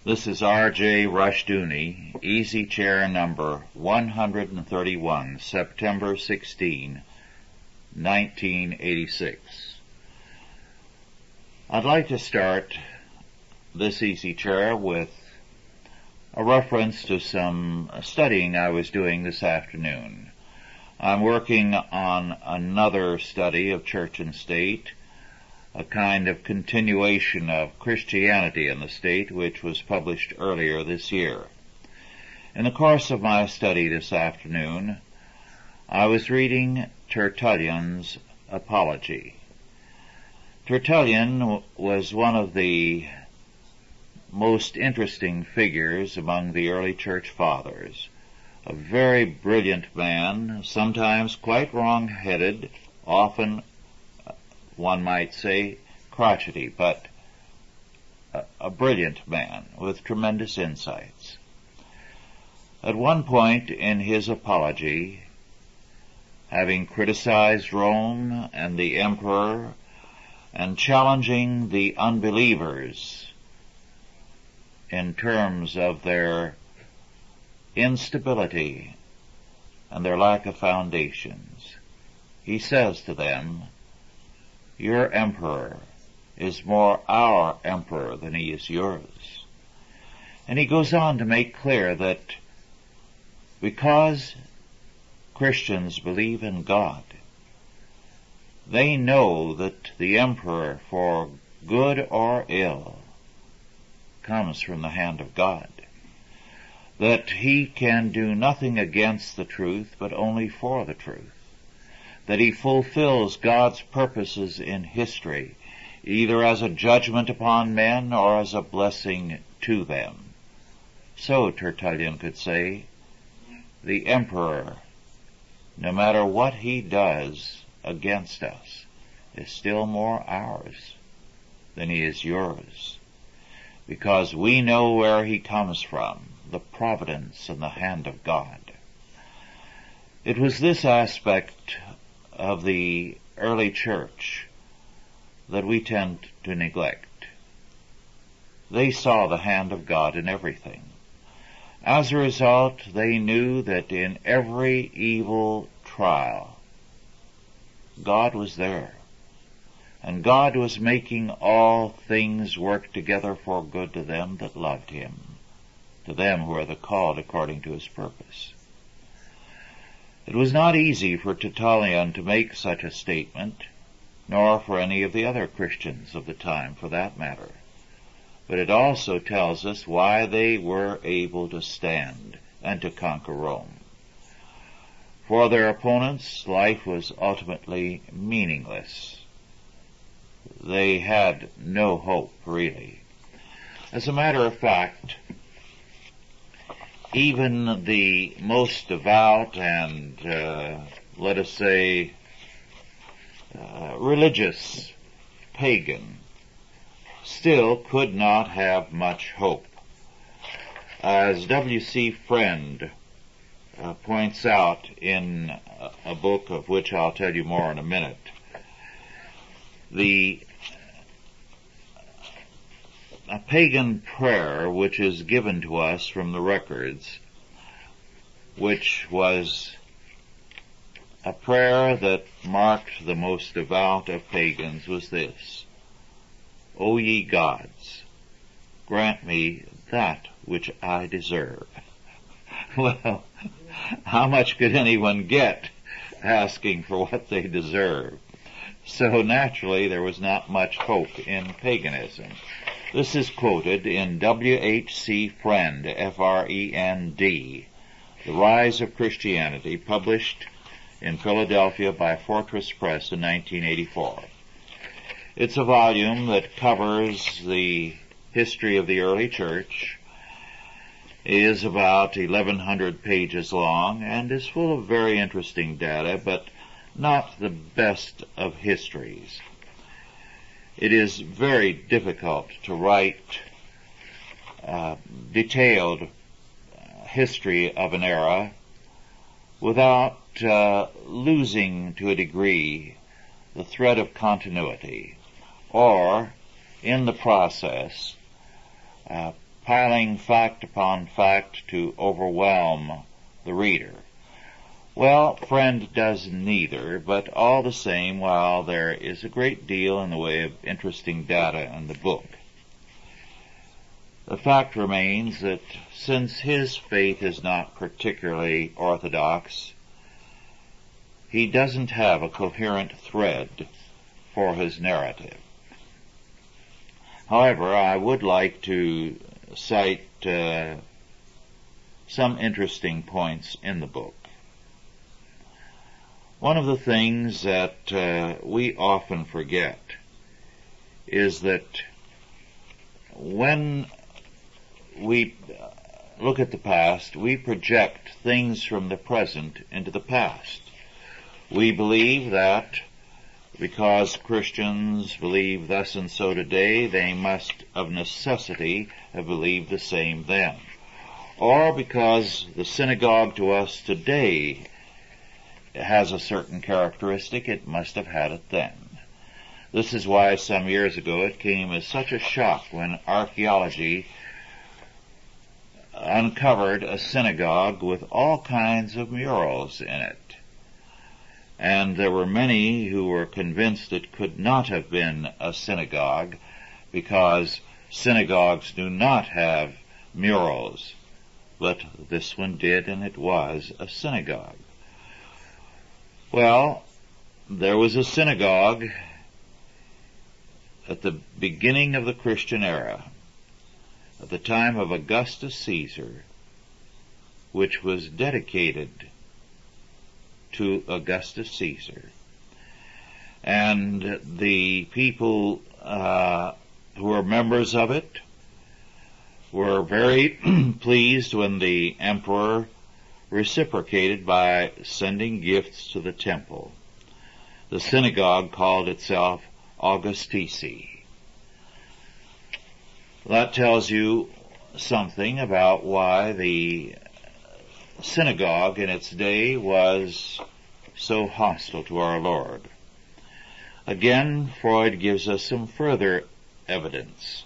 This is R.J. Rushdoony, Easy Chair number 131, September 16, 1986. I'd like to start this Easy Chair with a reference to some studying I was doing this afternoon. I'm working on another study of church and state, a kind of continuation of Christianity in the state, which was published earlier this year. In the course of my study this afternoon, I was reading Tertullian's Apology. Tertullian was one of the most interesting figures among the early church fathers, a very brilliant man, sometimes quite wrong-headed, often one might say crotchety, but a brilliant man with tremendous insights. At one point in his apology, having criticized Rome and the emperor and challenging the unbelievers in terms of their instability and their lack of foundations, he says to them, "Your emperor is more our emperor than he is yours." And he goes on to make clear that because Christians believe in God, they know that the emperor, for good or ill, comes from the hand of God, that he can do nothing against the truth, but only for the truth, that he fulfills God's purposes in history, either as a judgment upon men or as a blessing to them. So, Tertullian could say, the emperor, no matter what he does against us, is still more ours than he is yours, because we know where he comes from, the providence and the hand of God. It was this aspect of the early church that we tend to neglect. They saw the hand of God in everything. As a result, they knew that in every evil trial, God was there, and God was making all things work together for good to them that loved him, to them who are the called according to his purpose. It was not easy for Tertullian to make such a statement, nor for any of the other Christians of the time, for that matter. But it also tells us why they were able to stand and to conquer Rome. For their opponents, life was ultimately meaningless. They had no hope, really. As a matter of fact, even the most devout and, let us say, religious pagan still could not have much hope. As W.C. Friend points out in a book of which I'll tell you more in a minute, a pagan prayer which is given to us from the records, which was a prayer that marked the most devout of pagans, was this: "O ye gods, grant me that which I deserve." Well, how much could anyone get asking for what they deserve? So naturally there was not much hope in paganism. This is quoted in W.H.C. Friend, F-R-E-N-D, The Rise of Christianity, published in Philadelphia by Fortress Press in 1984. It's a volume that covers the history of the early church, is about 1,100 pages long, and is full of very interesting data, but not the best of histories. It is very difficult to write detailed history of an era without losing to a degree the thread of continuity, or in the process piling fact upon fact to overwhelm the reader. Well, friend does neither, but all the same, while there is a great deal in the way of interesting data in the book, the fact remains that since his faith is not particularly orthodox, he doesn't have a coherent thread for his narrative. However, I would like to cite some interesting points in the book. One of the things that we often forget is that when we look at the past, we project things from the present into the past. We believe that because Christians believe thus and so today, they must of necessity have believed the same then. Or because the synagogue to us today has a certain characteristic, it must have had it then. This is why some years ago it came as such a shock when archaeology uncovered a synagogue with all kinds of murals in it. And there were many who were convinced it could not have been a synagogue because synagogues do not have murals. But this one did, and it was a synagogue. Well, there was a synagogue at the beginning of the Christian era, at the time of Augustus Caesar, which was dedicated to Augustus Caesar. And the people who were members of it were very pleased when the emperor reciprocated by sending gifts to the temple. The synagogue called itself Augustici. That tells you something about why the synagogue in its day was so hostile to our Lord. Again, Freud gives us some further evidence.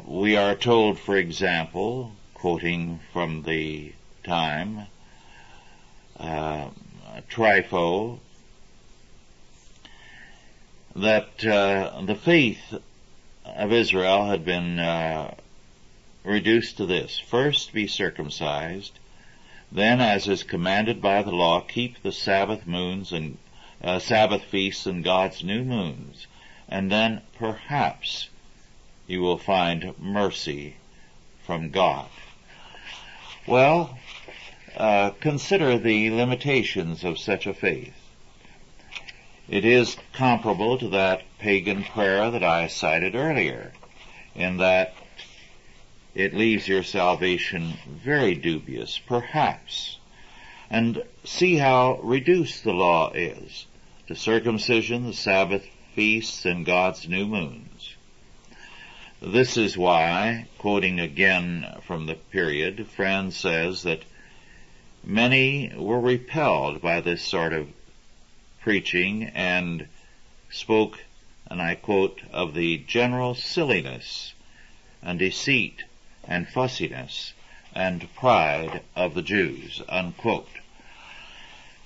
We are told, for example, quoting from the time, Trypho, that the faith of Israel had been reduced to this: first be circumcised, then, as is commanded by the law, keep the Sabbath moons and Sabbath feasts and God's new moons, and then perhaps you will find mercy from God. Well, consider the limitations of such a faith. It is comparable to that pagan prayer that I cited earlier, in that it leaves your salvation very dubious, perhaps. And see how reduced the law is to circumcision, the Sabbath feasts, and God's new moons. This is why, quoting again from the period, Friend says that many were repelled by this sort of preaching and spoke, and I quote, of the general silliness and deceit and fussiness and pride of the Jews, unquote.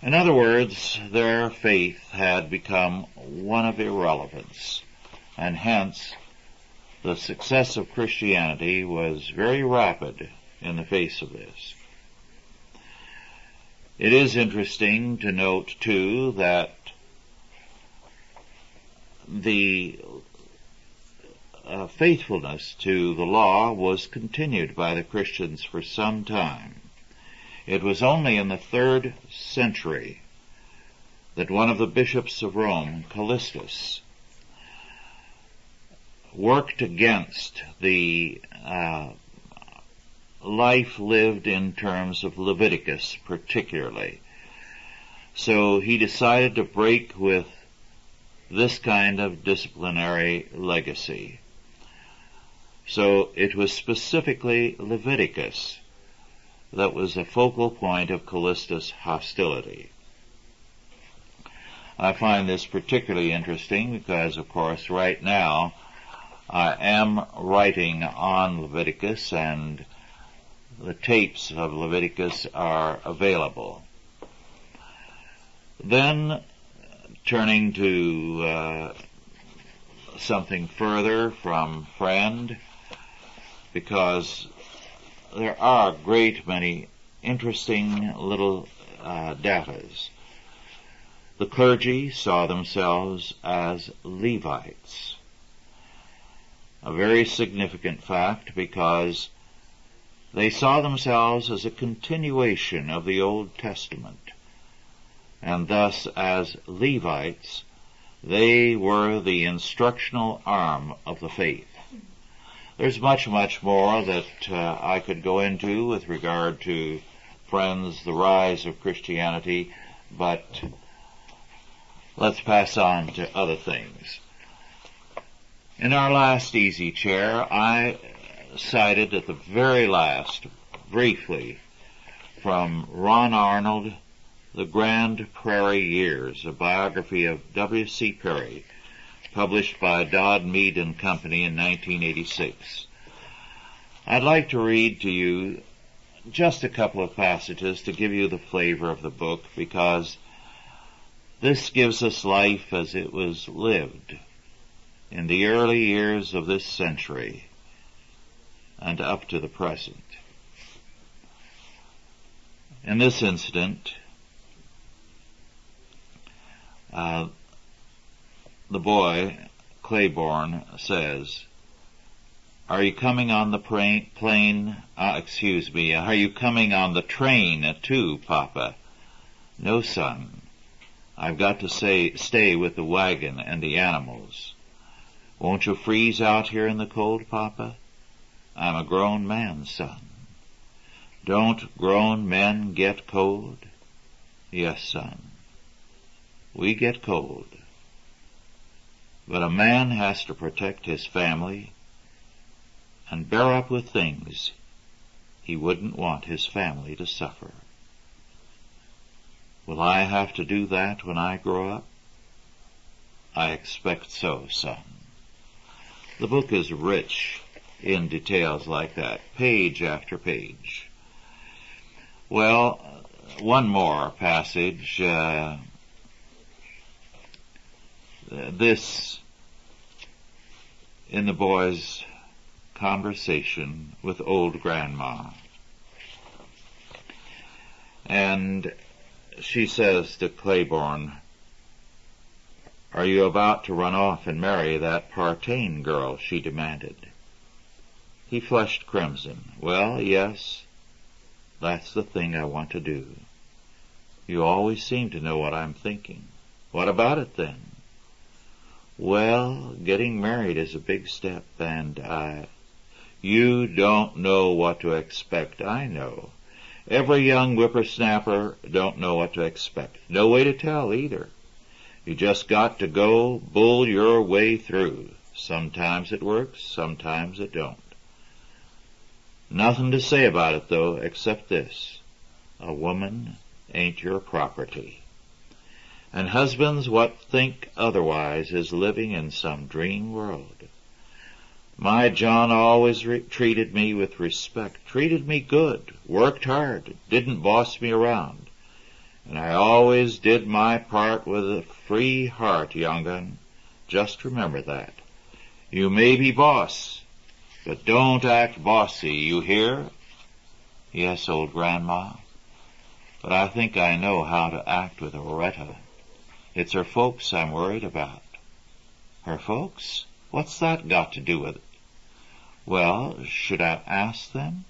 In other words, their faith had become one of irrelevance, and hence the success of Christianity was very rapid in the face of this. It is interesting to note, too, that the faithfulness to the law was continued by the Christians for some time. It was only in the 3rd century that one of the bishops of Rome, Callistus, worked against the life lived in terms of Leviticus particularly. So he decided to break with this kind of disciplinary legacy. So it was specifically Leviticus that was a focal point of Callistus' hostility. I find this particularly interesting because, of course, right now I am writing on Leviticus, and the tapes of Leviticus are available. Then, turning to something further from Friend, because there are a great many interesting little datas. The clergy saw themselves as Levites. A very significant fact, because they saw themselves as a continuation of the Old Testament, and thus as Levites they were the instructional arm of the faith. There's much, much more that I could go into with regard to Friends, the rise of Christianity, but let's pass on to other things. In our last Easy Chair, I cited at the very last, briefly, from Ron Arnold, The Grand Prairie Years, a biography of W.C. Perry, published by Dodd, Mead & Company in 1986. I'd like to read to you just a couple of passages to give you the flavor of the book, because this gives us life as it was lived in the early years of this century and up to the present. In this incident, the boy, Claiborne, says, are you coming on the are you coming on the train too, Papa? No, son. I've got to stay with the wagon and the animals. Won't you freeze out here in the cold, Papa? I'm a grown man, son. Don't grown men get cold? Yes, son. We get cold. But a man has to protect his family and bear up with things he wouldn't want his family to suffer. Will I have to do that when I grow up? I expect so, son. The book is rich in details like that, page after page. Well, one more passage. This, in the boy's conversation with old grandma. And she says to Claiborne, are you about to run off and marry that Partain girl? She demanded. He flushed crimson. Well, yes, that's the thing I want to do. You always seem to know what I'm thinking. What about it then? Well, getting married is a big step, and you don't know what to expect, I know. Every young whippersnapper don't know what to expect. No way to tell either. You just got to go bull your way through. Sometimes it works, sometimes it don't. Nothing to say about it, though, except this. A woman ain't your property. And husbands what think otherwise is living in some dream world. My John always treated me with respect, treated me good, worked hard, didn't boss me around. And I always did my part with a free heart, young un. Just remember that. You may be boss, but don't act bossy, you hear? Yes, old grandma, but I think I know how to act with Loretta. It's her folks I'm worried about. Her folks? What's that got to do with it? Well, should I ask them?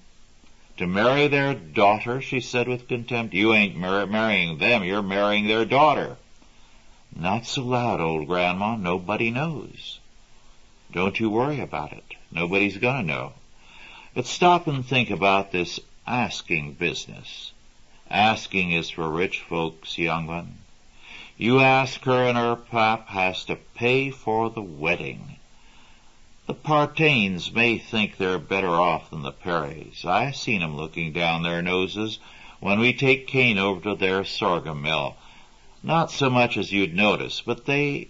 To marry their daughter, she said with contempt. You ain't marrying them, you're marrying their daughter. Not so loud, old grandma, nobody knows. Don't you worry about it. Nobody's gonna know. But stop and think about this asking business. Asking is for rich folks, young one. You ask her and her pap has to pay for the wedding. The Partains may think they're better off than the Perrys. I've seen 'em looking down their noses when we take Cain over to their sorghum mill. Not so much as you'd notice, but they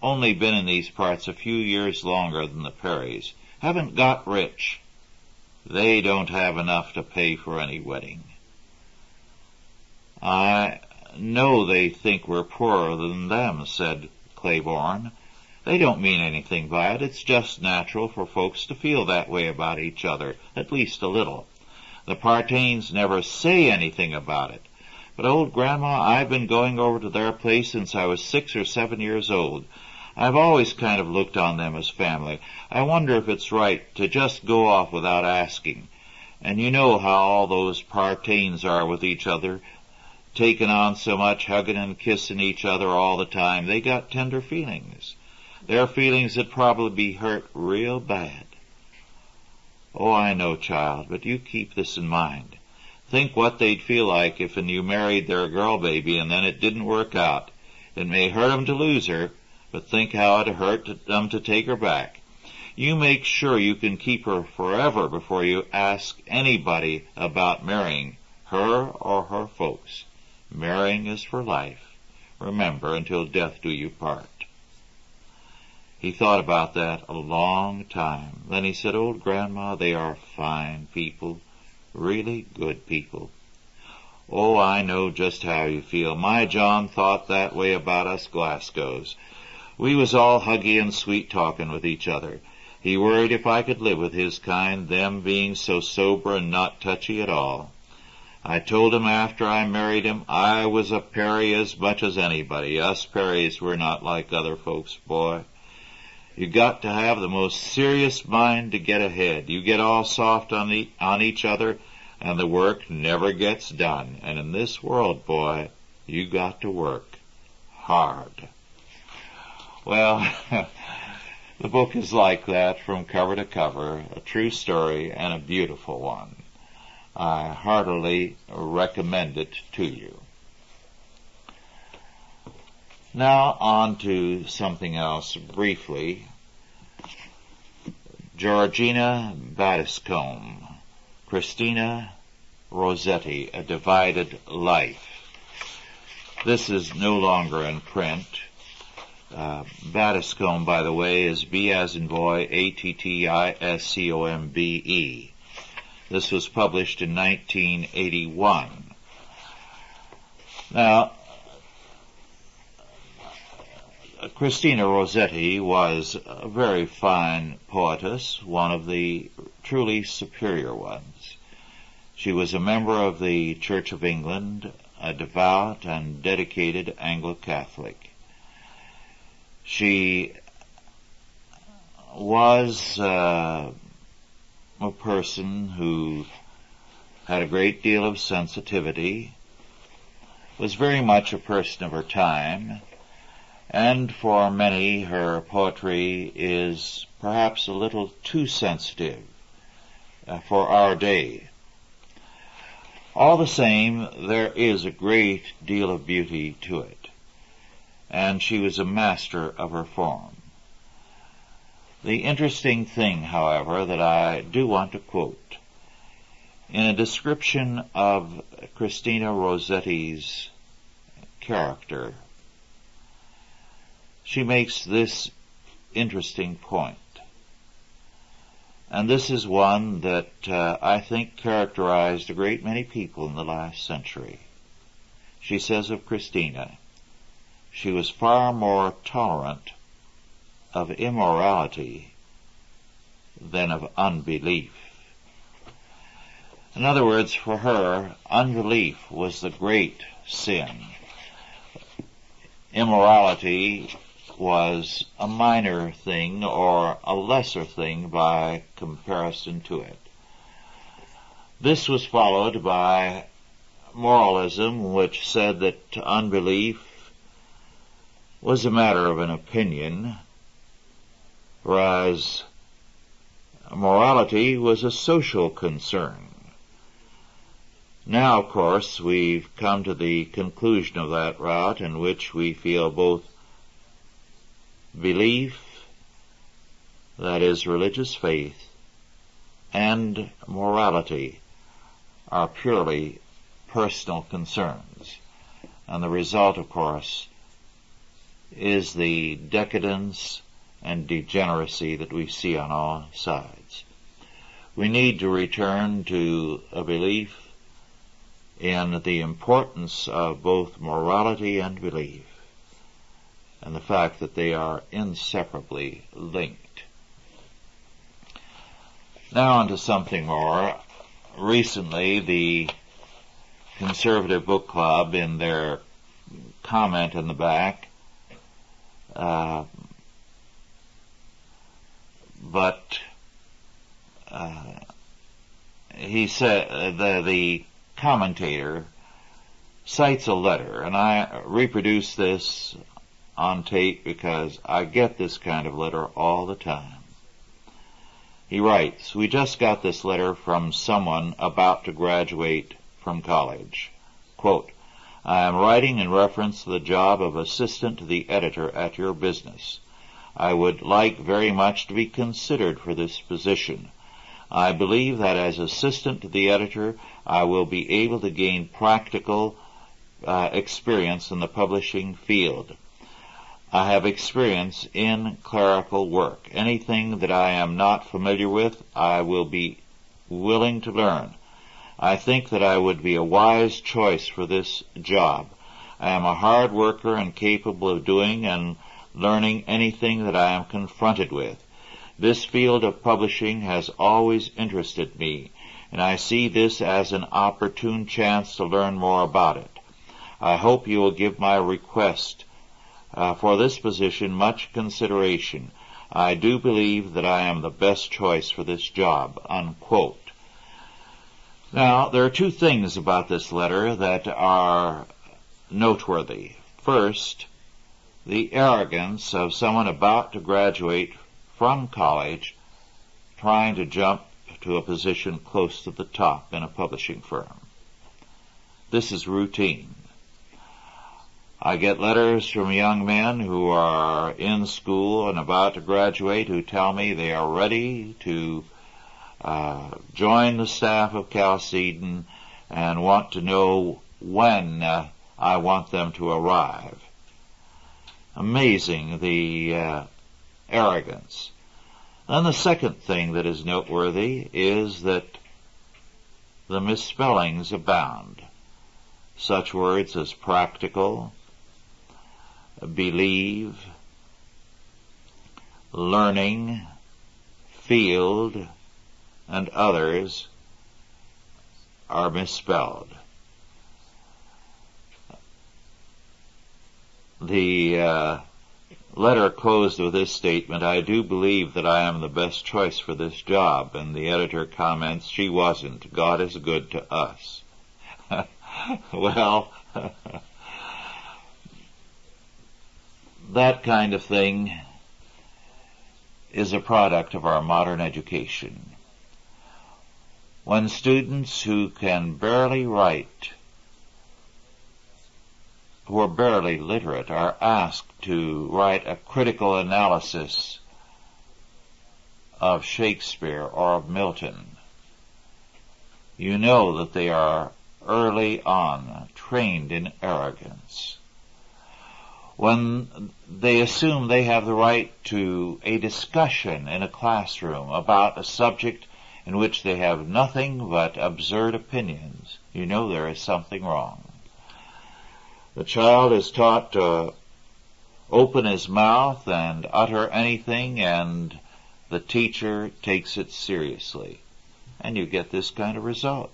only been in these parts a few years longer than the Perrys haven't got rich. They don't have enough to pay for any wedding. I know they think we're poorer than them, said Claiborne. They don't mean anything by it. It's just natural for folks to feel that way about each other, at least a little. The Partains never say anything about it. But, old Grandma, I've been going over to their place since I was 6 or 7 years old. I've always kind of looked on them as family. I wonder if it's right to just go off without asking. And you know how all those Partains are with each other, taking on so much, hugging and kissing each other all the time. They got tender feelings. Their feelings would probably be hurt real bad. Oh, I know, child, but you keep this in mind. Think what they'd feel like if you married their girl baby and then it didn't work out. It may hurt 'em to lose her, but think how it'd hurt them to take her back. You make sure you can keep her forever before you ask anybody about marrying her or her folks. Marrying is for life. Remember, until death do you part. He thought about that a long time. Then he said, Old Grandma, they are fine people, really good people. Oh, I know just how you feel. My John thought that way about us Glasgows. We was all huggy and sweet-talking with each other. He worried if I could live with his kind, them being so sober and not touchy at all. I told him after I married him I was a Perry as much as anybody. Us Perrys were not like other folks, boy. You got to have the most serious mind to get ahead. You get all soft on each other, and the work never gets done. And in this world, boy, you got to work hard. Well, the book is like that from cover to cover, a true story and a beautiful one. I heartily recommend it to you. Now on to something else briefly. Georgina Battiscombe, Christina Rossetti, A Divided Life. This is no longer in print. Battiscombe, by the way, is B as in boy, Attiscombe. This was published in 1981. Now, Christina Rossetti was a very fine poetess, one of the truly superior ones. She was a member of the Church of England, a devout and dedicated Anglo-Catholic. She was a person who had a great deal of sensitivity, was very much a person of her time, and for many her poetry is perhaps a little too sensitive for our day. All the same, there is a great deal of beauty to it, and she was a master of her form. The interesting thing, however, that I do want to quote, in a description of Christina Rossetti's character, she makes this interesting point. And this is one that I think characterized a great many people in the last century. She says of Christina, she was far more tolerant of immorality than of unbelief. In other words, for her, unbelief was the great sin. Immorality was a minor thing or a lesser thing by comparison to it. This was followed by moralism, which said that unbelief was a matter of an opinion, whereas morality was a social concern. Now, of course, we've come to the conclusion of that route in which we feel both belief, that is religious faith, and morality are purely personal concerns. And the result, of course, is the decadence and degeneracy that we see on all sides. We need to return to a belief in the importance of both morality and belief, and the fact that they are inseparably linked. Now on to something more. Recently, the Conservative Book Club, in their comment in the back, he said, the commentator cites a letter, and I reproduce this on tape because I get this kind of letter all the time. He writes, "We just got this letter from someone about to graduate from college. Quote, I am writing in reference to the job of assistant to the editor at your business. I would like very much to be considered for this position. I believe that as assistant to the editor, I will be able to gain practical experience in the publishing field. I have experience in clerical work. Anything that I am not familiar with, I will be willing to learn. I think that I would be a wise choice for this job. I am a hard worker and capable of doing and learning anything that I am confronted with. This field of publishing has always interested me, and I see this as an opportune chance to learn more about it. I hope you will give my request for this position much consideration. I do believe that I am the best choice for this job," unquote. Now, there are two things about this letter that are noteworthy. First, the arrogance of someone about to graduate from college trying to jump to a position close to the top in a publishing firm. This is routine. I get letters from young men who are in school and about to graduate who tell me they are ready to join the staff of Chalcedon and want to know when I want them to arrive. Amazing, the arrogance. And the second thing that is noteworthy is that the misspellings abound. Such words as practical, believe, learning, field, and others are misspelled. The letter closed with this statement, "I do believe that I am the best choice for this job," and the editor comments, "She wasn't. God is good to us." Well, that kind of thing is a product of our modern education. When students who can barely write, who are barely literate, are asked to write a critical analysis of Shakespeare or of Milton, you know that they are early on trained in arrogance. When they assume they have the right to a discussion in a classroom about a subject in which they have nothing but absurd opinions, you know there is something wrong. The child is taught to open his mouth and utter anything, and the teacher takes it seriously. And you get this kind of result.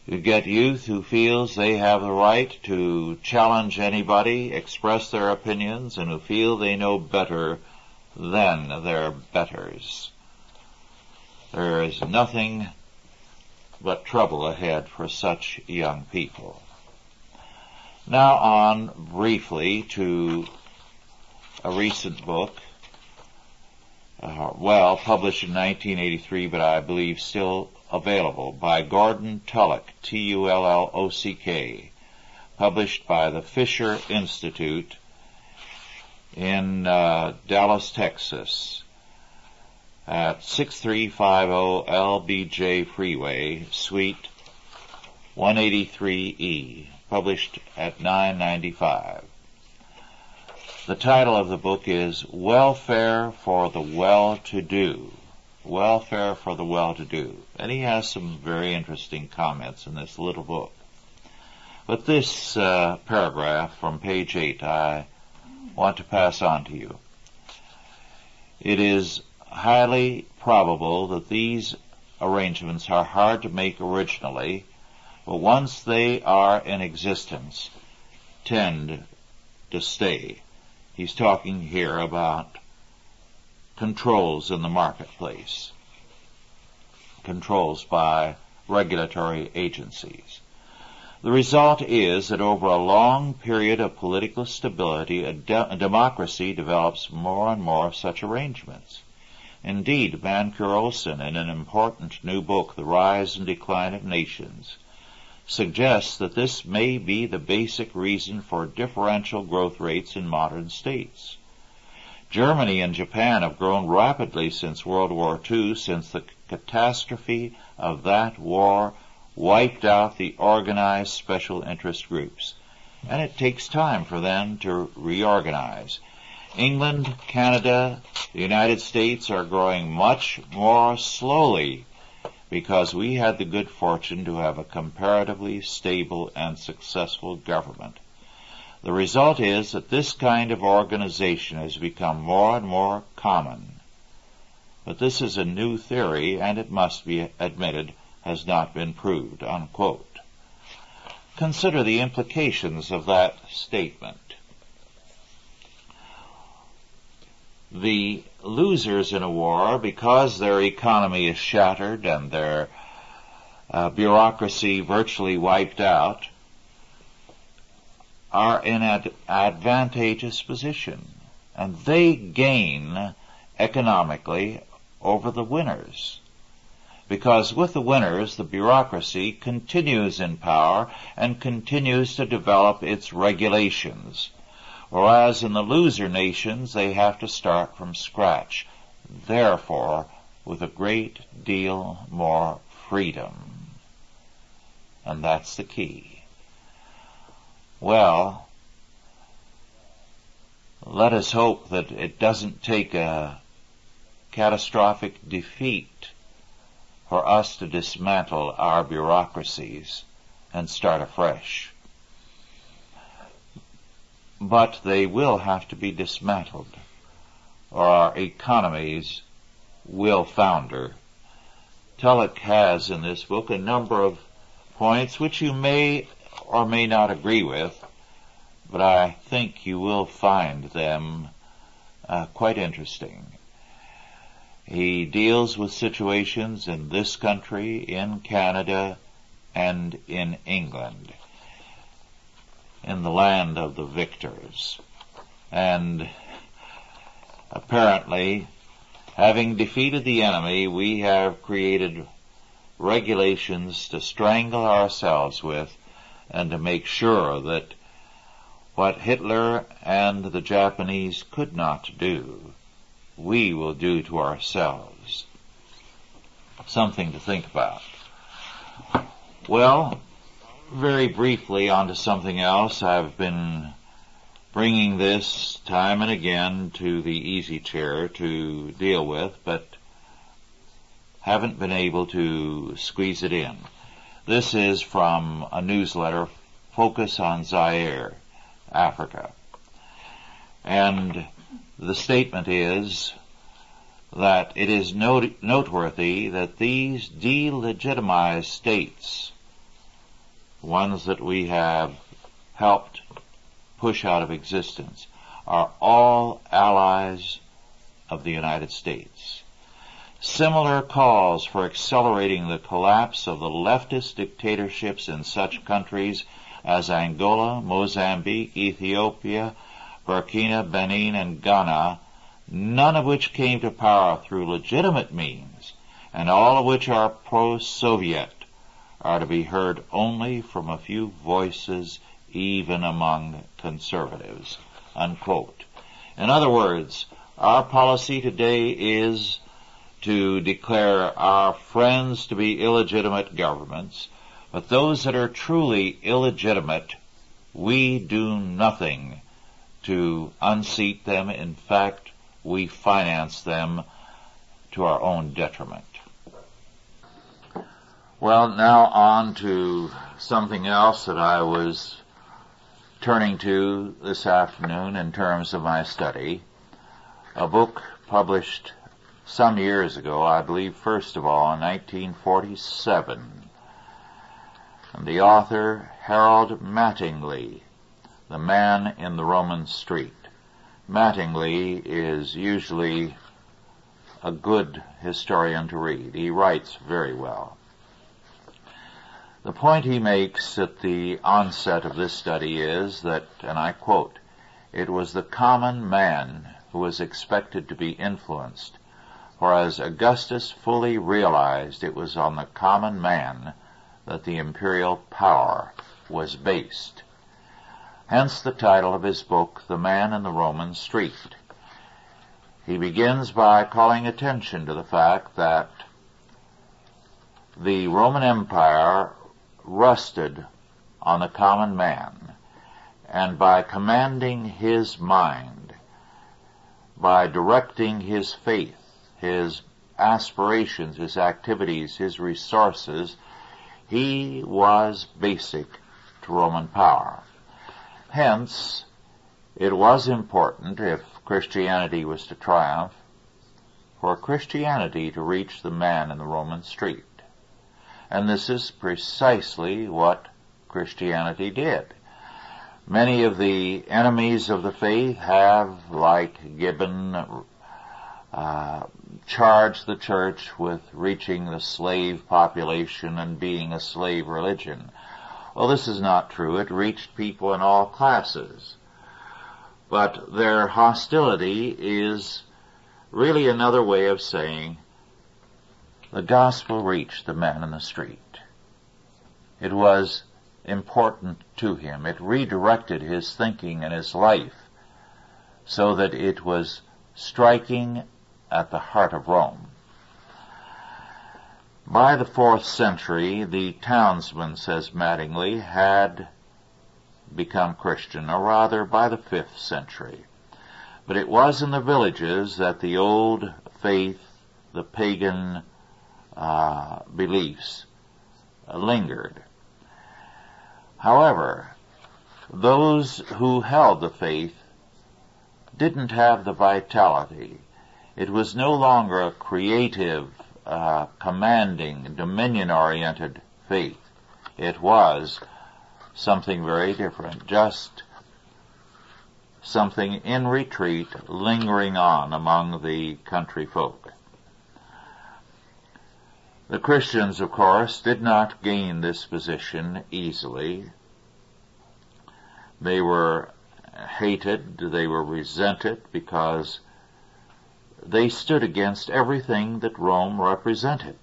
You get youth who feels they have the right to challenge anybody, express their opinions, and who feel they know better than their betters. There is nothing but trouble ahead for such young people. Now on briefly to a recent book, published in 1983, but I believe still available, by Gordon Tullock, Tullock, published by the Fisher Institute in Dallas, Texas, at 6350 LBJ Freeway, Suite 183E, published at $9.95. The title of the book is Welfare for the Well-to-Do. Welfare for the Well-to-Do. And he has some very interesting comments in this little book. But this paragraph from page 8 I want to pass on to you. It is highly probable that these arrangements are hard to make originally, but once they are in existence, tend to stay. He's talking here about controls in the marketplace, controls by regulatory agencies. The result is that over a long period of political stability, a democracy develops more and more of such arrangements. Indeed, Vancouver Olson, in an important new book, The Rise and Decline of Nations, suggests that this may be the basic reason for differential growth rates in modern states. Germany and Japan have grown rapidly since World War II, since the catastrophe of that war wiped out the organized special interest groups, and it takes time for them to reorganize. England, Canada, the United States are growing much more slowly because we had the good fortune to have a comparatively stable and successful government. The result is that this kind of organization has become more and more common. But this is a new theory, and it must be admitted has not been proved, unquote. Consider the implications of that statement. The losers in a war, because their economy is shattered and their bureaucracy virtually wiped out, are in an advantageous position, and they gain economically over the winners. Because with the winners, the bureaucracy continues in power and continues to develop its regulations, whereas in the loser nations they have to start from scratch, therefore with a great deal more freedom. And that's the key. Well, let us hope that it doesn't take a catastrophic defeat for us to dismantle our bureaucracies and start afresh. But they will have to be dismantled, or our economies will founder. Tulloch has in this book a number of points which you may or may not agree with, but I think you will find them quite interesting. He deals with situations in this country, in Canada, and in England, in the land of the victors. And apparently, having defeated the enemy, we have created regulations to strangle ourselves with and to make sure that what Hitler and the Japanese could not do, we will do to ourselves. Something to think about. Well, very briefly onto something else. I've been bringing this time and again to the easy chair to deal with, but haven't been able to squeeze it in. This is from a newsletter, Focus on Zaire, Africa. And the statement is that it is noteworthy that these delegitimized states, ones that we have helped push out of existence, are all allies of the United States. Similar calls for accelerating the collapse of the leftist dictatorships in such countries as Angola, Mozambique, Ethiopia, Burkina, Benin, and Ghana, none of which came to power through legitimate means, and all of which are pro-Soviet, are to be heard only from a few voices, even among conservatives, unquote. In other words, our policy today is to declare our friends to be illegitimate governments, but those that are truly illegitimate, we do nothing to unseat them. In fact, we finance them to our own detriment. Well, now on to something else that I was turning to this afternoon in terms of my study. A book published some years ago, I believe first of all in 1947. And the author, Harold Mattingly, The Man in the Roman Street. Mattingly is usually a good historian to read. He writes very well. The point he makes at the onset of this study is that, and I quote, "It was the common man who was expected to be influenced, whereas Augustus fully realized it was on the common man that the imperial power was based." Hence the title of his book, The Man in the Roman Street. He begins by calling attention to the fact that the Roman Empire rested on the common man, and by commanding his mind, by directing his faith, his aspirations, his activities, his resources, he was basic to Roman power. Hence, it was important, if Christianity was to triumph, for Christianity to reach the man in the Roman street. And this is precisely what Christianity did. Many of the enemies of the faith have, like Gibbon, charged the church with reaching the slave population and being a slave religion. Well, this is not true. It reached people in all classes. But their hostility is really another way of saying the gospel reached the man in the street. It was important to him. It redirected his thinking and his life so that it was striking at the heart of Rome. By the 4th century, the townsmen, says Mattingly, had become Christian, or rather by the 5th century. But it was in the villages that the old faith, the pagan beliefs lingered. However, those who held the faith didn't have the vitality. It was no longer a creative, commanding, dominion-oriented faith. It was something very different, just something in retreat, lingering on among the country folk. The Christians, of course, did not gain this position easily. They were hated, they were resented, because they stood against everything that Rome represented.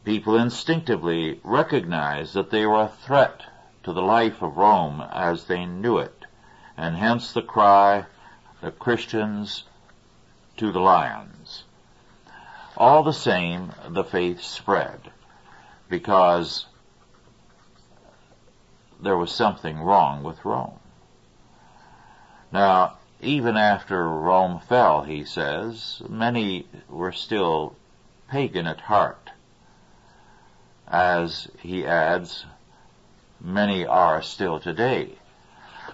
People instinctively recognized that they were a threat to the life of Rome as they knew it, and hence the cry, the Christians to the lions. All the same, the faith spread, because there was something wrong with Rome. Now, even after Rome fell, he says, many were still pagan at heart. As he adds, many are still today.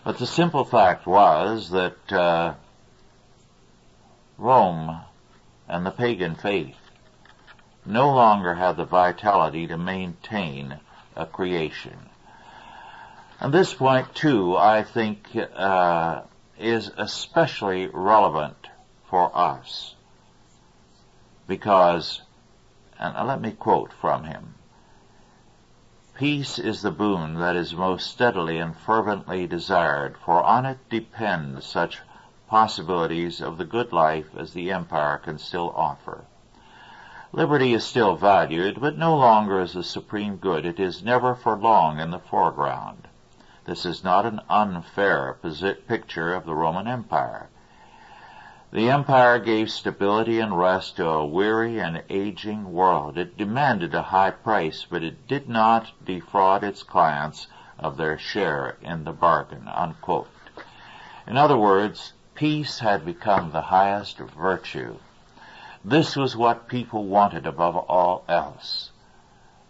But the simple fact was that Rome and the pagan faith no longer had the vitality to maintain a creation. And this point, too, I think is especially relevant for us, because, and let me quote from him, "Peace is the boon that is most steadily and fervently desired, for on it depend such possibilities of the good life as the empire can still offer. Liberty is still valued, but no longer as the supreme good. It is never for long in the foreground. This is not an unfair picture of the Roman Empire. The empire gave stability and rest to a weary and aging world. It demanded a high price, but it did not defraud its clients of their share in the bargain," unquote. In other words, peace had become the highest virtue. This was what people wanted above all else.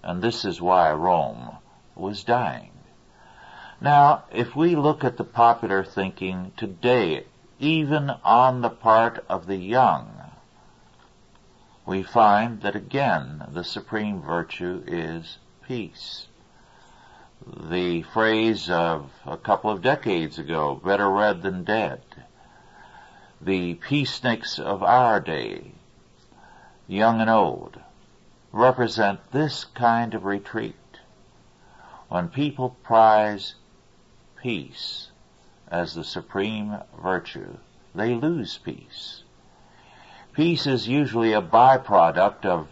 And this is why Rome was dying. Now, if we look at the popular thinking today, even on the part of the young, we find that again the supreme virtue is peace. The phrase of a couple of decades ago, better read than dead. The peaceniks of our day, young and old, represent this kind of retreat. When people prize peace as the supreme virtue, they lose peace. Peace is usually a byproduct of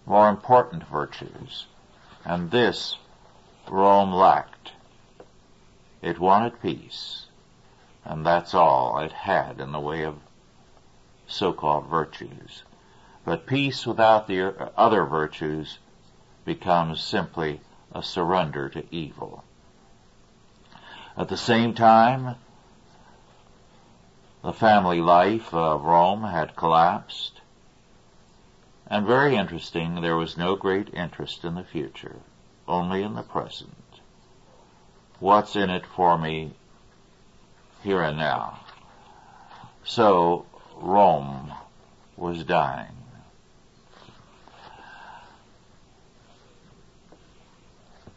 more important virtues, and this Rome lacked. It wanted peace, and that's all it had in the way of so-called virtues. But peace without the other virtues becomes simply a surrender to evil. At the same time, the family life of Rome had collapsed, and very interesting, there was no great interest in the future, only in the present. What's in it for me here and now? So Rome was dying.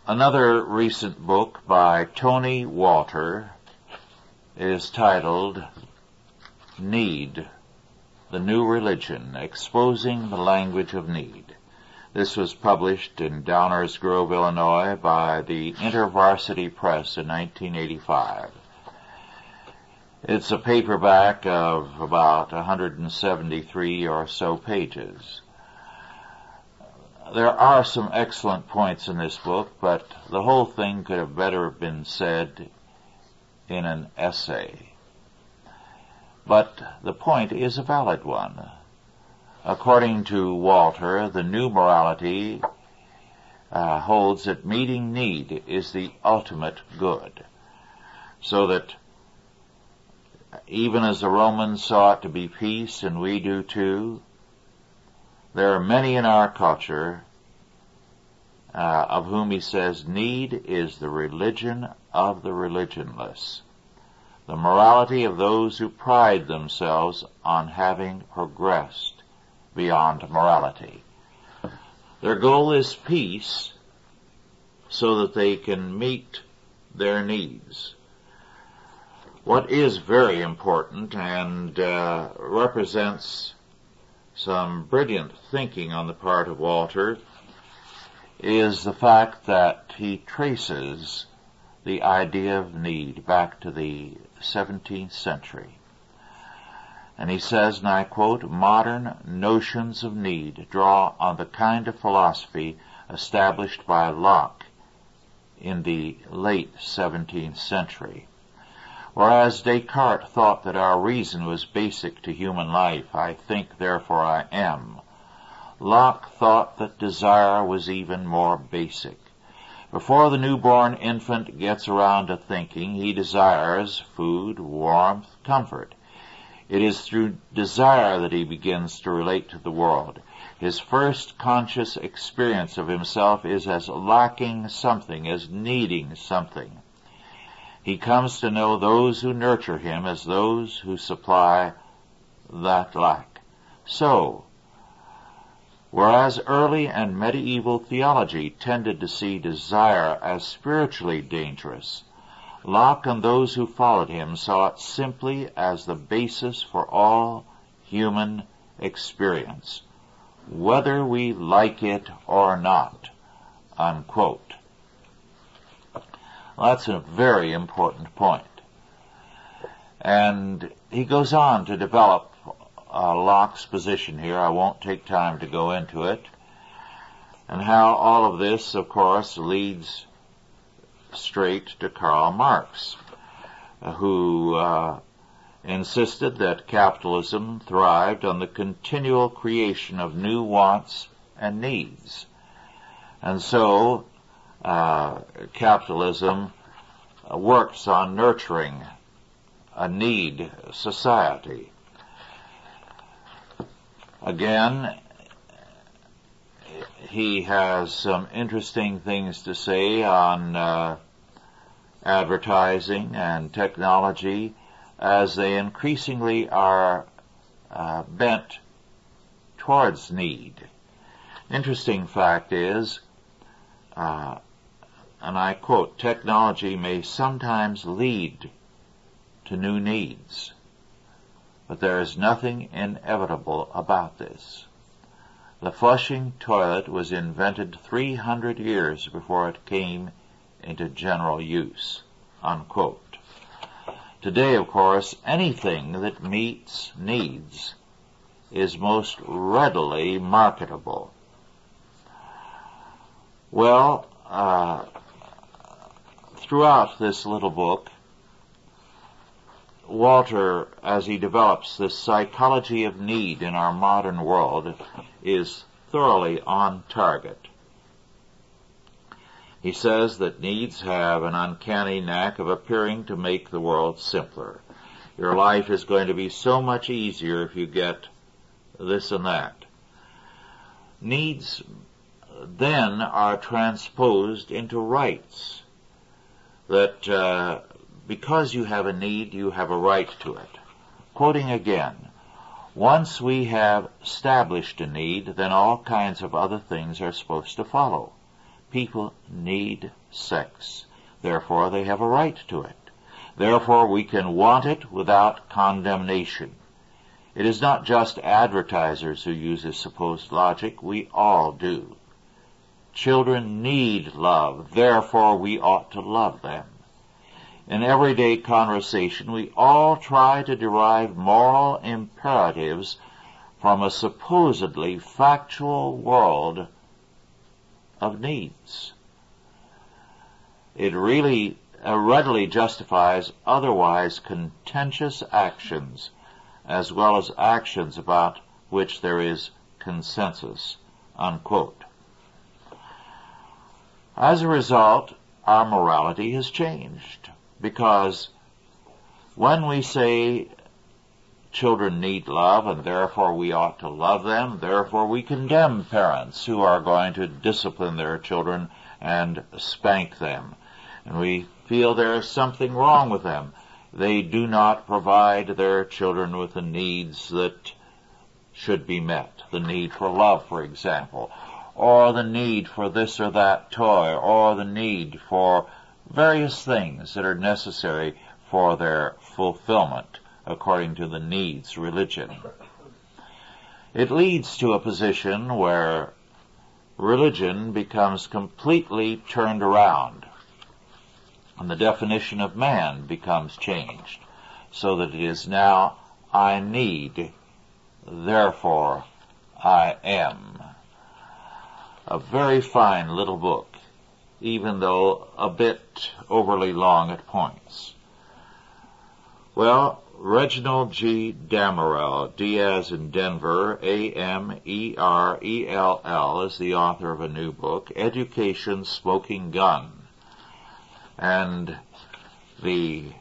Another recent book by Tony Walter is titled Need, the New Religion, Exposing the Language of Need. This was published in Downers Grove, Illinois by the InterVarsity Press in 1985. It's a paperback of about 173 or so pages. There are some excellent points in this book, but the whole thing could have better been said in an essay. But the point is a valid one. According to Walter, the new morality holds that meeting need is the ultimate good, so that even as the Romans sought to be peace, and we do too, there are many in our culture of whom he says need is the religion of the religionless, the morality of those who pride themselves on having progressed beyond morality. Their goal is peace so that they can meet their needs. What is very important and represents some brilliant thinking on the part of Walter is the fact that he traces the idea of need back to the 17th century. And he says, and I quote, modern notions of need draw on the kind of philosophy established by Locke in the late 17th century. Whereas Descartes thought that our reason was basic to human life, I think, therefore I am, Locke thought that desire was even more basic. Before the newborn infant gets around to thinking, he desires food, warmth, comfort. It is through desire that he begins to relate to the world. His first conscious experience of himself is as lacking something, as needing something. He comes to know those who nurture him as those who supply that lack. So, whereas early and medieval theology tended to see desire as spiritually dangerous, Locke and those who followed him saw it simply as the basis for all human experience, whether we like it or not, unquote. Well, that's a very important point. And he goes on to develop Locke's position here. I won't take time to go into it. And how all of this, of course, leads straight to Karl Marx, who insisted that capitalism thrived on the continual creation of new wants and needs. And so capitalism works on nurturing a need society. Again, he has some interesting things to say on advertising and technology as they increasingly are bent towards need. Interesting fact is, and I quote, technology may sometimes lead to new needs, but there is nothing inevitable about this. The flushing toilet was invented 300 years before it came into general use, unquote. Today, of course, anything that meets needs is most readily marketable. Well, throughout this little book, Walter, as he develops this psychology of need in our modern world, is thoroughly on target. He says that needs have an uncanny knack of appearing to make the world simpler. Your life is going to be so much easier if you get this and that. Needs then are transposed into rights, that because you have a need, you have a right to it. Quoting again, once we have established a need, then all kinds of other things are supposed to follow. People need sex. Therefore, they have a right to it. Therefore, we can want it without condemnation. It is not just advertisers who use this supposed logic. We all do. Children need love. Therefore, we ought to love them. In everyday conversation, we all try to derive moral imperatives from a supposedly factual world of needs. It really readily justifies otherwise contentious actions, as well as actions about which there is consensus, unquote. As a result, our morality has changed, because when we say children need love and therefore we ought to love them, therefore we condemn parents who are going to discipline their children and spank them. And we feel there is something wrong with them. They do not provide their children with the needs that should be met. The need for love, for example, or the need for this or that toy, or the need for various things that are necessary for their fulfillment according to the needs religion. It leads to a position where religion becomes completely turned around, and the definition of man becomes changed, so that it is now, I need, therefore I am. A very fine little book, even though a bit overly long at points. Well, Reginald G. Damerel, D as in Denver, A-M-E-R-E-L-L, is the author of a new book, Education Smoking Gun. And the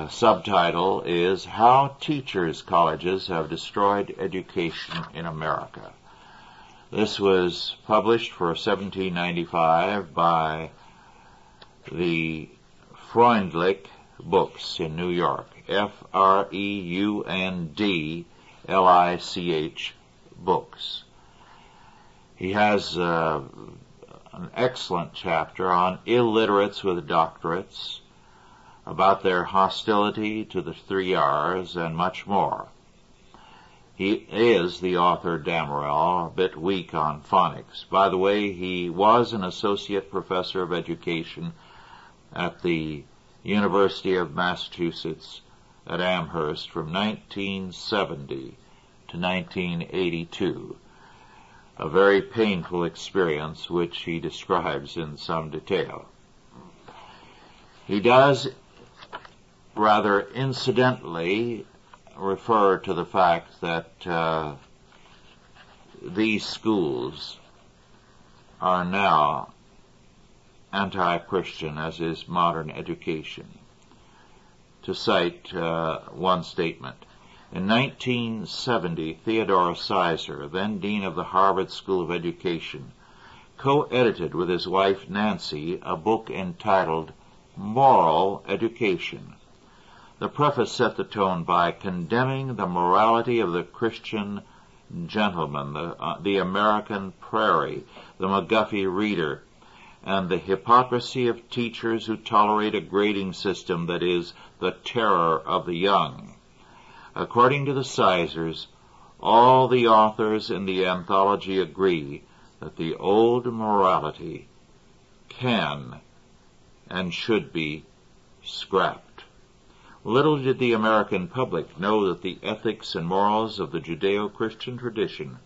subtitle is How Teachers' Colleges Have Destroyed Education in America. This was published for 1795 by the Freundlich Books in New York, Freundlich Books. He has an excellent chapter on illiterates with doctorates, about their hostility to the 3 R's, and much more. He is, the author Damerel, a bit weak on phonics. By the way, he was an associate professor of education at the University of Massachusetts at Amherst from 1970 to 1982. A very painful experience which he describes in some detail. He does, rather incidentally, refer to the fact that these schools are now anti-Christian, as is modern education. to cite one statement. In 1970, Theodore Sizer, then dean of the Harvard School of Education, co-edited with his wife Nancy a book entitled Moral Education. The preface set the tone by condemning the morality of the Christian gentleman, the American prairie, the McGuffey reader, and the hypocrisy of teachers who tolerate a grading system that is the terror of the young. According to the Sizers, all the authors in the anthology agree that the old morality can and should be scrapped. Little did the American public know that the ethics and morals of the Judeo-Christian tradition,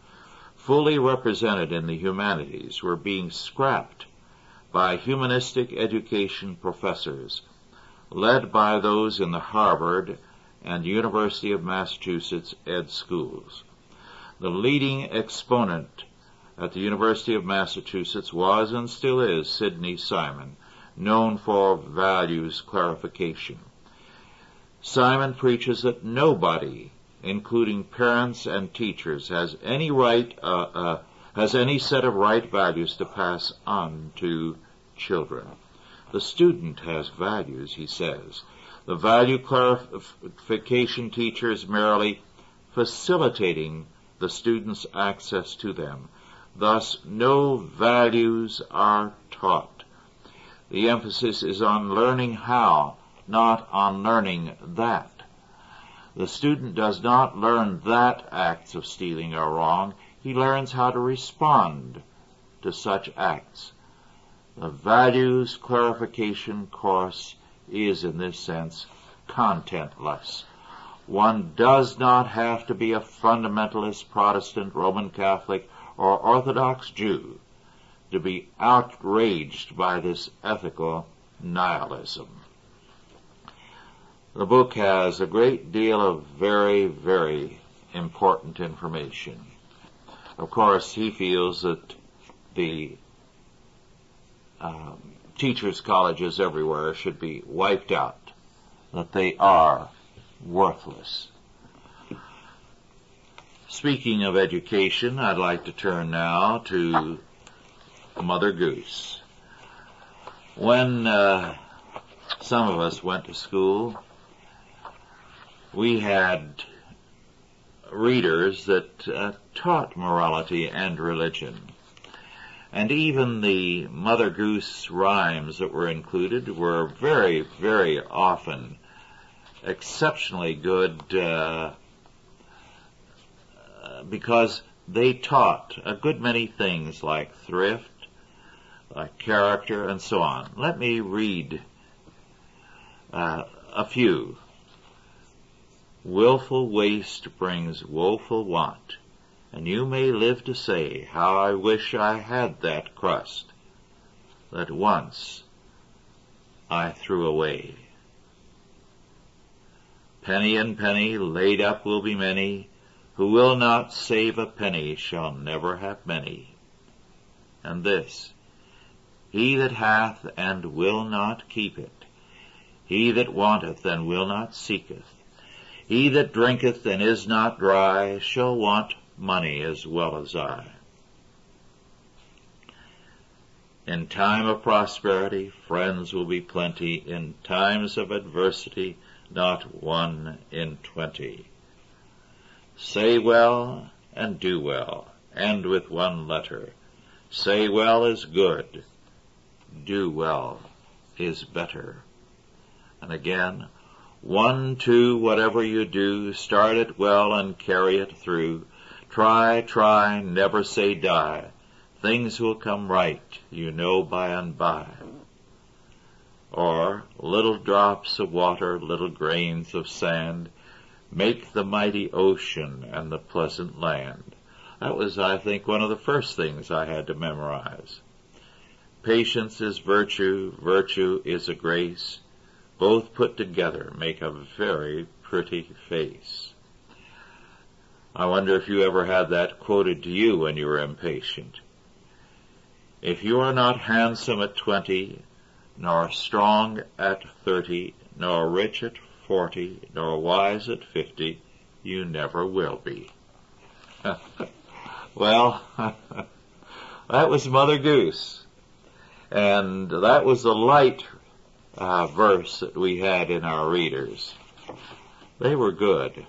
fully represented in the humanities, were being scrapped by humanistic education professors, led by those in the Harvard and University of Massachusetts ed schools. The leading exponent at the University of Massachusetts was and still is Sidney Simon, known for values clarification. Simon preaches that nobody, including parents and teachers, has any set of right values to pass on to children. The student has values, he says. The value clarification teacher is merely facilitating the student's access to them. Thus, no values are taught. The emphasis is on learning how, not on learning that. The student does not learn that acts of stealing are wrong. He learns how to respond to such acts. The values clarification course is, in this sense, contentless. One does not have to be a fundamentalist Protestant, Roman Catholic, or Orthodox Jew to be outraged by this ethical nihilism. The book has a great deal of very, very important information. Of course, he feels that the teachers' colleges everywhere should be wiped out, that they are worthless. Speaking of education, I'd like to turn now to Mother Goose. When some of us went to school, we had readers that taught morality and religion. And even the Mother Goose rhymes that were included were very, very often exceptionally good because they taught a good many things like thrift, like character, and so on. Let me read a few. Willful waste brings woeful want, and you may live to say, how I wish I had that crust that once I threw away. Penny and penny laid up will be many, who will not save a penny shall never have many. And this, he that hath and will not keep it, he that wanteth and will not seeketh, he that drinketh and is not dry shall want money as well as I. In time of prosperity, friends will be plenty. In times of adversity, not 1 in 20. Say well and do well. End with one letter. Say well is good. Do well is better. And again, 1, 2, whatever you do, start it well and carry it through. Try, never say die. Things will come right, you know, by and by. Or, little drops of water, little grains of sand, make the mighty ocean and the pleasant land. That was, I think, one of the first things I had to memorize. Patience is virtue, virtue is a grace. Both put together make a very pretty face. I wonder if you ever had that quoted to you when you were impatient. If you are not handsome at 20, nor strong at 30, nor rich at 40, nor wise at 50, you never will be. Well, that was Mother Goose. And that was the light verse that we had in our readers. They were good.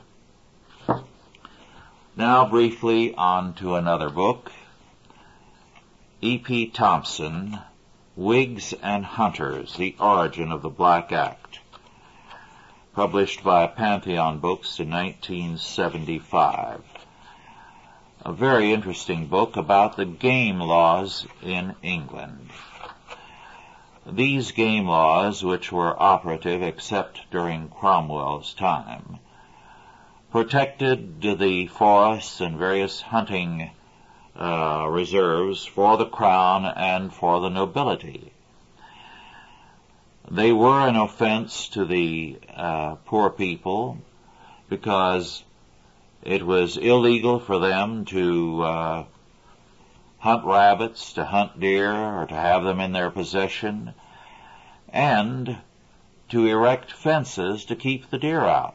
Now briefly on to another book. E.P. Thompson, Whigs and Hunters, The Origin of the Black Act, published by Pantheon Books in 1975. A very interesting book about the game laws in England. These game laws, which were operative except during Cromwell's time, protected the forests and various hunting reserves for the crown and for the nobility. They were an offense to the poor people because it was illegal for them to hunt rabbits, to hunt deer, or to have them in their possession, and to erect fences to keep the deer out.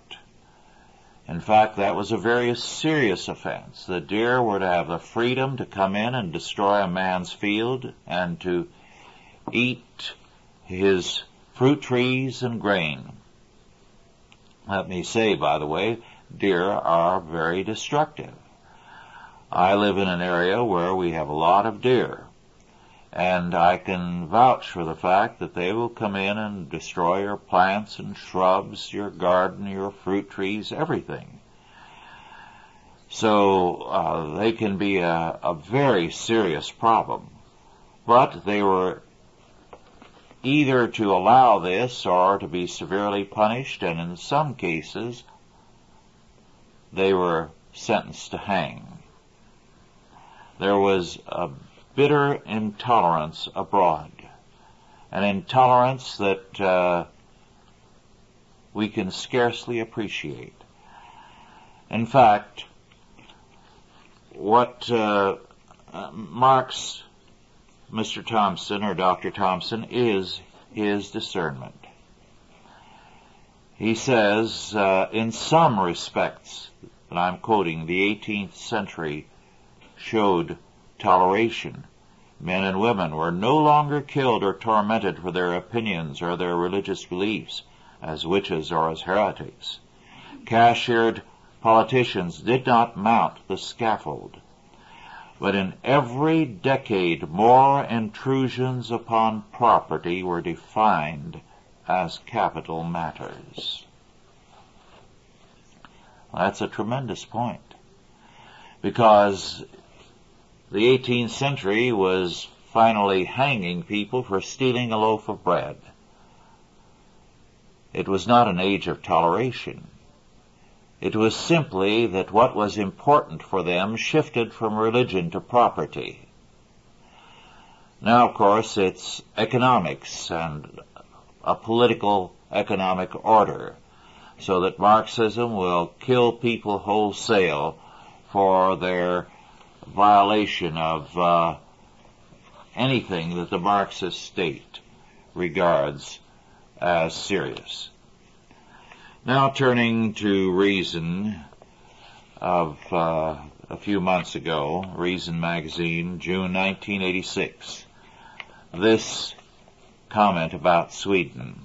In fact, that was a very serious offense. The deer were to have the freedom to come in and destroy a man's field and to eat his fruit trees and grain. Let me say, by the way, deer are very destructive. I live in an area where we have a lot of deer, and I can vouch for the fact that they will come in and destroy your plants and shrubs, your garden, your fruit trees, everything. So they can be a very serious problem. But they were either to allow this or to be severely punished, and in some cases they were sentenced to hang. There was a bitter intolerance abroad, an intolerance that we can scarcely appreciate. In fact, what marks Mr. Thompson, or Dr. Thompson, is his discernment. He says, in some respects, and I'm quoting, the 18th century showed toleration. Men and women were no longer killed or tormented for their opinions or their religious beliefs as witches or as heretics. Cashiered politicians did not mount the scaffold. But in every decade, more intrusions upon property were defined as capital matters. That's a tremendous point, because the 18th century was finally hanging people for stealing a loaf of bread. It was not an age of toleration. It was simply that what was important for them shifted from religion to property. Now, of course, it's economics and a political economic order, so that Marxism will kill people wholesale for their violation of anything that the Marxist state regards as serious. Now turning to Reason of a few months ago, Reason magazine, June 1986. This comment about Sweden.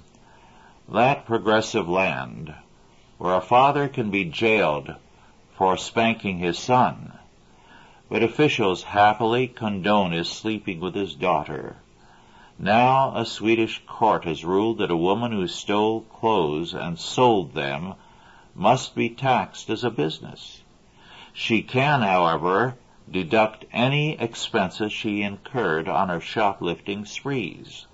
That progressive land where a father can be jailed for spanking his son, but officials happily condone his sleeping with his daughter. Now a Swedish court has ruled that a woman who stole clothes and sold them must be taxed as a business. She can, however, deduct any expenses she incurred on her shoplifting sprees.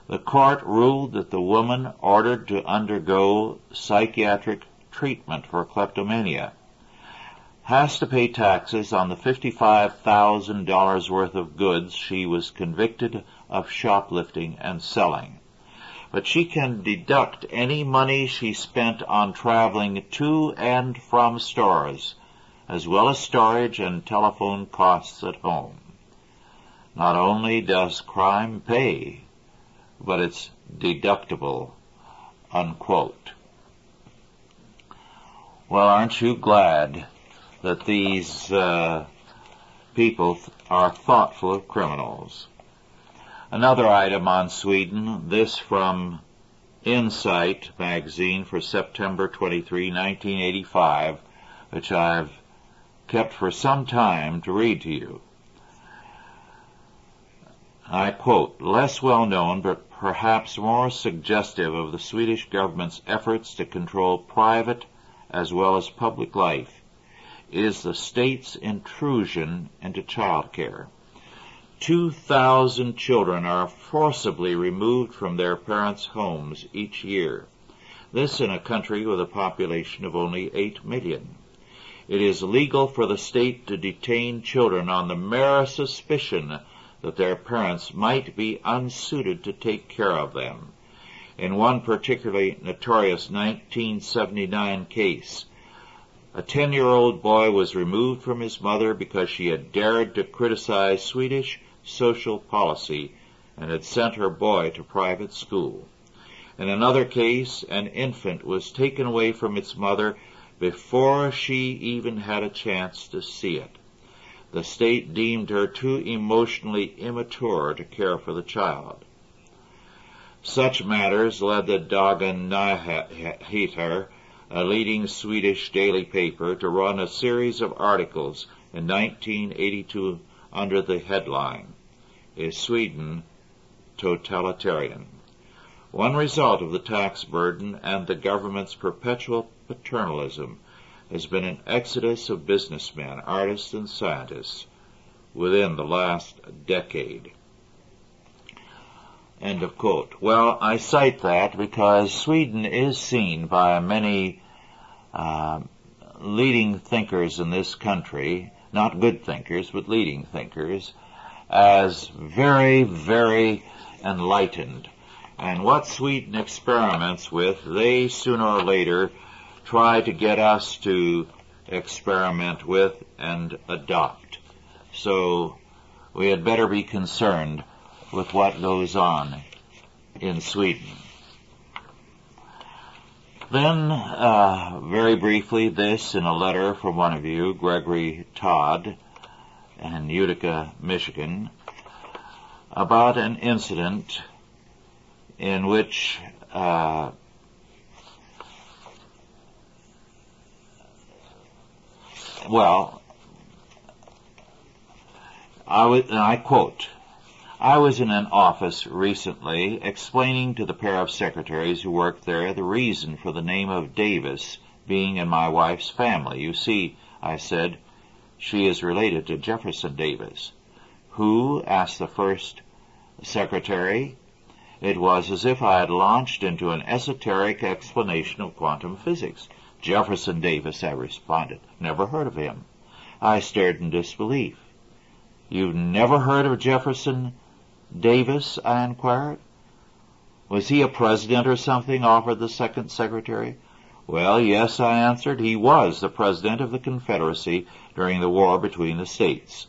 The court ruled that the woman ordered to undergo psychiatric treatment for kleptomania has to pay taxes on the $55,000 worth of goods she was convicted of shoplifting and selling. But she can deduct any money she spent on traveling to and from stores, as well as storage and telephone costs at home. Not only does crime pay, but it's deductible, unquote. Well, aren't you glad that these people are thoughtful of criminals? Another item on Sweden, this from Insight magazine for September 23, 1985, which I've kept for some time to read to you. I quote, "Less well known, but perhaps more suggestive of the Swedish government's efforts to control private as well as public life is the state's intrusion into child care. 2,000 children are forcibly removed from their parents' homes each year. This in a country with a population of only 8 million. It is legal for the state to detain children on the mere suspicion that their parents might be unsuited to take care of them. In one particularly notorious 1979 case, a 10-year-old boy was removed from his mother because she had dared to criticize Swedish social policy and had sent her boy to private school. In another case, an infant was taken away from its mother before she even had a chance to see it. The state deemed her too emotionally immature to care for the child. Such matters led the Dagen Nyheter, a leading Swedish daily paper, to run a series of articles in 1982 under the headline, "Is Sweden Totalitarian?" One result of the tax burden and the government's perpetual paternalism has been an exodus of businessmen, artists, and scientists within the last decade. End of quote. Well, I cite that because Sweden is seen by many leading thinkers in this country, not good thinkers, but leading thinkers, as very, very enlightened. And what Sweden experiments with, they sooner or later try to get us to experiment with and adopt. So we had better be concerned with what goes on in Sweden. Then, very briefly, this in a letter from one of you, Gregory Todd, in Utica, Michigan, about an incident in which I quote, "I was in an office recently explaining to the pair of secretaries who worked there the reason for the name of Davis being in my wife's family. You see," I said, "she is related to Jefferson Davis." "Who?" asked the first secretary. It was as if I had launched into an esoteric explanation of quantum physics. "Jefferson Davis," I responded. "Never heard of him." I stared in disbelief. "You've never heard of Jefferson Davis?" I inquired. "Was he a president or something?" offered the second secretary. "Well, yes," I answered. "He was the president of the Confederacy during the war between the states."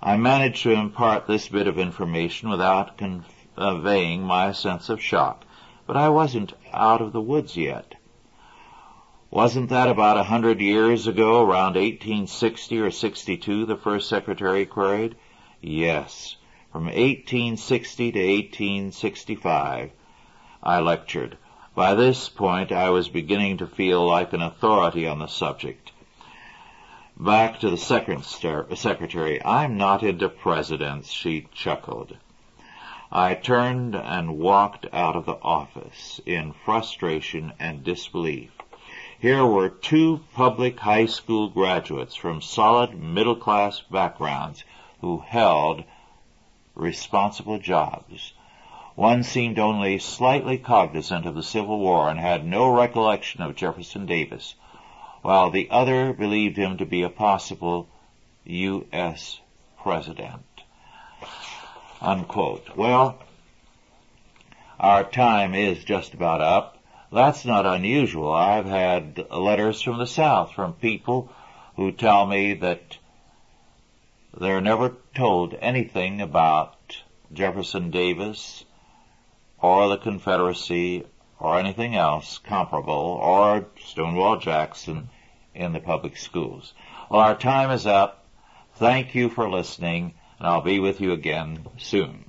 I managed to impart this bit of information without conveying my sense of shock, but I wasn't out of the woods yet. "Wasn't that about 100 years ago, around 1860 or 62, the first secretary queried. "Yes, from 1860 to 1865, I lectured. By this point, I was beginning to feel like an authority on the subject. Back to the second secretary. "I'm not into presidents," she chuckled. I turned and walked out of the office in frustration and disbelief. Here were two public high school graduates from solid middle-class backgrounds who held responsible jobs. One seemed only slightly cognizant of the Civil War and had no recollection of Jefferson Davis, while the other believed him to be a possible U.S. president. Unquote. Well, our time is just about up. That's not unusual. I've had letters from the South from people who tell me that they're never told anything about Jefferson Davis or the Confederacy or anything else comparable, or Stonewall Jackson in the public schools. Well, our time is up. Thank you for listening, and I'll be with you again soon.